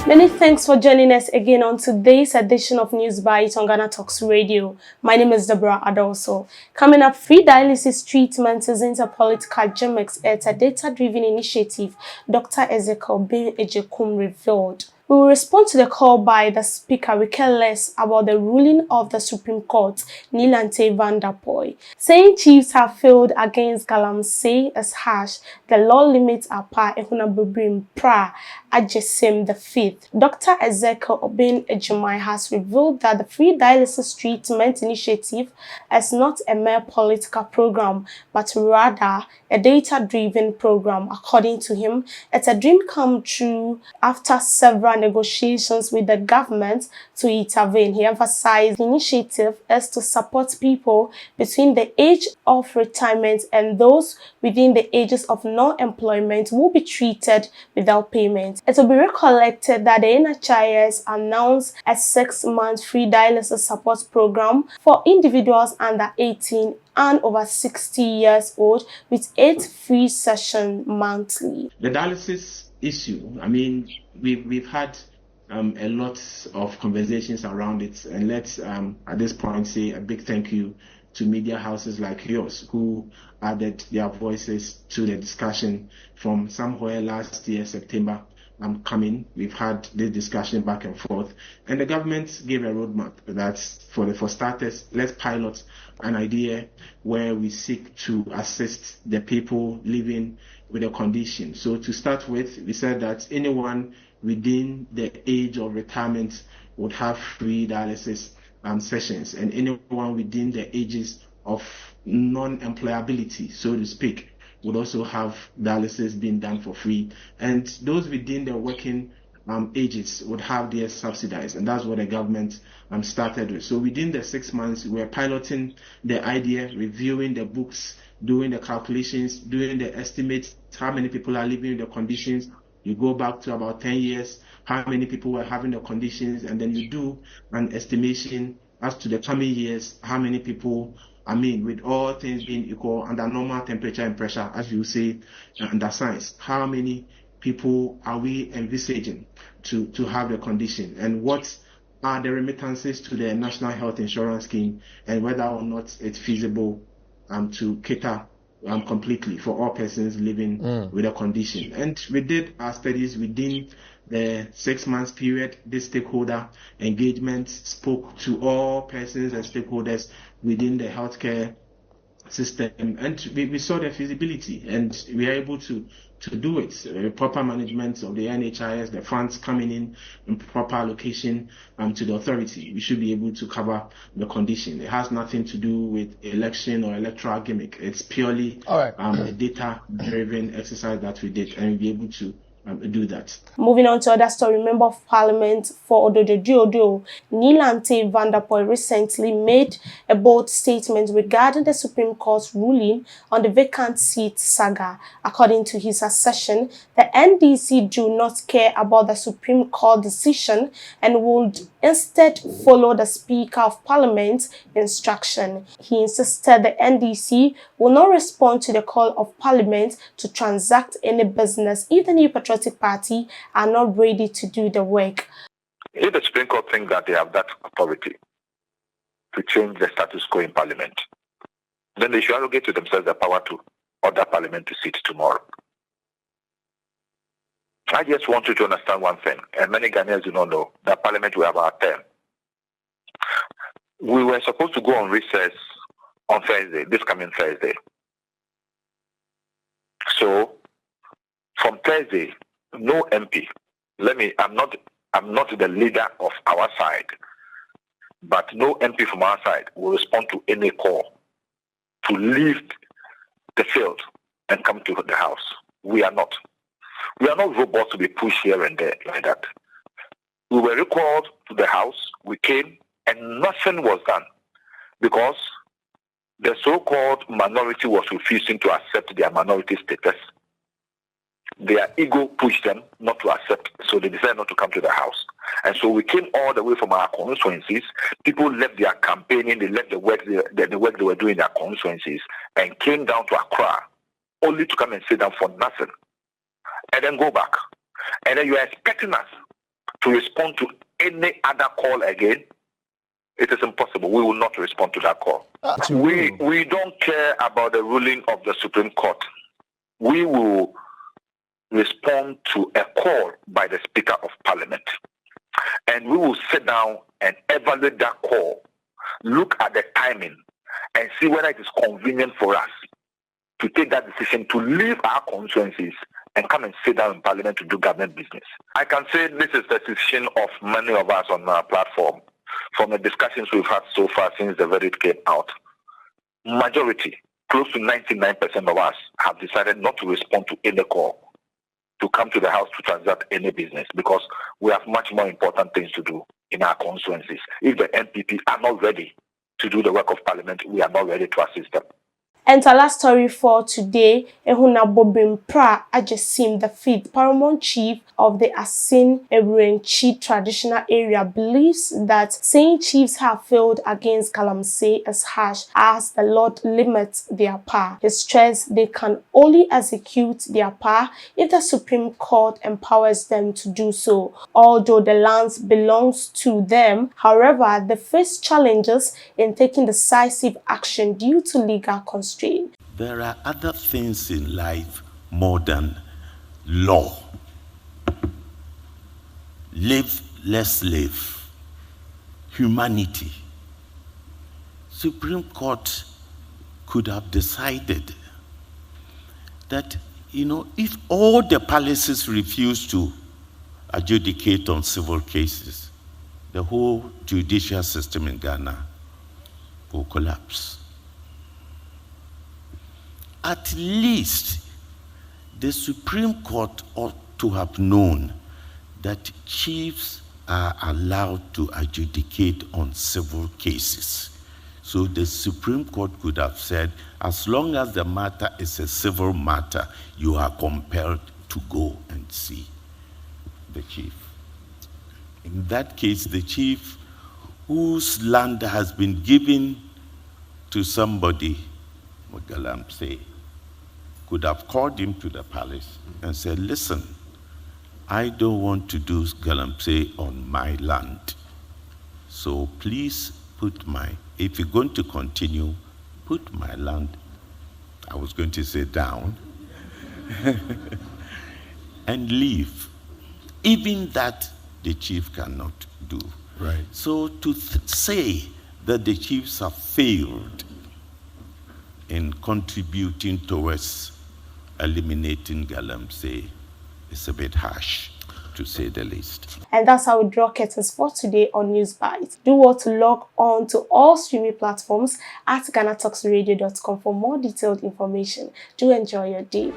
Many thanks for joining us again on today's edition of News Bite on Ghana Talks Radio. My name is Deborah Adolso. Coming up, free dialysis treatment isn't a political gimmicks, it's a data-driven initiative, Dr. Ezekiel Obeng Agyekum revealed. We will respond to the call by the Speaker. We care less about the ruling of the Supreme Court, lante Vanderpuye. Saying Cheifs have failed against Galamsey is harsh. The law limits upon Ehunabobrim Prah Agyensaim VI. Dr. Ezekiel Obeng Agyekum has revealed that the free dialysis treatment initiative is not a mere political program, but rather a data-driven program. According to him, it's a dream come true after several negotiations with the government to intervene. He emphasized the initiative is to support people between the age of retirement and those within the ages of non-employment will be treated without payment. It will be recollected that the Cheifs announced a 6-month free dialysis support program for individuals under 18 and over 60 years old with 8 free sessions monthly. The dialysis issue, I mean, we've had a lot of conversations around it, and let's at this point say a big thank you to media houses like yours who added their voices to the discussion from somewhere last year, September. We've had this discussion back and forth, and the government gave a roadmap that's for starters, let's pilot an idea where we seek to assist the people living with a condition. So to start with, we said that anyone within the age of retirement would have free dialysis sessions, and anyone within the ages of non-employability, so to speak, would also have dialysis being done for free, and those within the working ages would have theirs subsidized, and that's what the government started with. So within the 6 months, we were piloting the idea, reviewing the books, doing the calculations, doing the estimates, how many people are living in the conditions. You go back to about 10 years, how many people were having the conditions, and then you do an estimation as to the coming years, how many people, with all things being equal, under normal temperature and pressure, as you say, under science, how many people are we envisaging to have the condition, and what are the remittances to the National Health Insurance Scheme, and whether or not it's feasible to cater completely for all persons living with a condition. And we did our studies within the 6 months period. This stakeholder engagement spoke to all persons and stakeholders within the healthcare system, and we saw the feasibility, and we are able to do it. Proper management of the NHIS, the funds coming in proper allocation to the authority. We should be able to cover the condition. It has nothing to do with election or electoral gimmick. It's purely a data-driven exercise that we did, and we'll be able to do that. Moving on to other story, Member of Parliament for Ododo lante Vanderpuye recently made a bold statement regarding the Supreme Court's ruling on the vacant seat saga. According to his assertion, the NDC do not care about the Supreme Court decision and would instead follow the Speaker of Parliament's instruction. He insisted the NDC will not respond to the call of Parliament to transact any business if the New Patriotic Party are not ready to do the work. If the Supreme Court thinks that they have that authority to change the status quo in Parliament, then they should arrogate to themselves the power to order Parliament to sit tomorrow. I just want you to understand one thing, and many Ghanaians do not know, that Parliament will have our term. We were supposed to go on recess on Thursday, this coming Thursday. So, from Thursday, no MP. I'm not the leader of our side, but no MP from our side will respond to any call to leave the field and come to the House. We are not. We are not robots to be pushed here and there like that. We were recalled to the House, we came, and nothing was done because the so-called minority was refusing to accept their minority status. Their ego pushed them not to accept, so they decided not to come to the House. And so we came all the way from our constituencies. People left their campaigning, they left the work they were doing in their constituencies, and came down to Accra only to come and sit down for nothing, and then go back. And then you are expecting us to respond to any other call again, it is impossible. We will not respond to that call. We don't care about the ruling of the Supreme Court. We will respond to a call by the Speaker of Parliament. And we will sit down and evaluate that call, look at the timing, and see whether it is convenient for us to take that decision to leave our constituencies and come and sit down in Parliament to do government business. I can say this is the decision of many of us on our platform. From the discussions we've had so far since the verdict came out, majority, close to 99% of us, have decided not to respond to any call to come to the House to transact any business, because we have much more important things to do in our constituencies. If the MPP are not ready to do the work of Parliament, we are not ready to assist them. And our last story for today, Ehunabobrim Prah Agyensaim VI, paramount chief of the Asin Eburenchi traditional area, believes that saying chiefs have failed against Galamsey is harsh, as the Lord limits their power. He stressed they can only execute their power if the Supreme Court empowers them to do so. Although the lands belongs to them, however, they face challenges in taking decisive action due to legal constraints. There are other things in life more than law. Live, let's live. Humanity. Supreme Court could have decided that, if all the palaces refuse to adjudicate on civil cases, the whole judicial system in Ghana will collapse. At least the Supreme Court ought to have known that chiefs are allowed to adjudicate on civil cases. So the Supreme Court could have said, as long as the matter is a civil matter, you are compelled to go and see the chief. In that case, the chief whose land has been given to somebody, Galamsey, could have called him to the palace and said, listen, I don't want to do Galamsey on my land. So please if you're going to continue, put my land, I was going to say down, and leave. Even that the chief cannot do. Right. So to say that the chiefs have failed in contributing towards eliminating Galamsey is a bit harsh, to say the least. And that's how we draw curtains for today on News Bites. Do want to log on to all streaming platforms at GhanaTalksRadio.com for more detailed information. Do enjoy your day.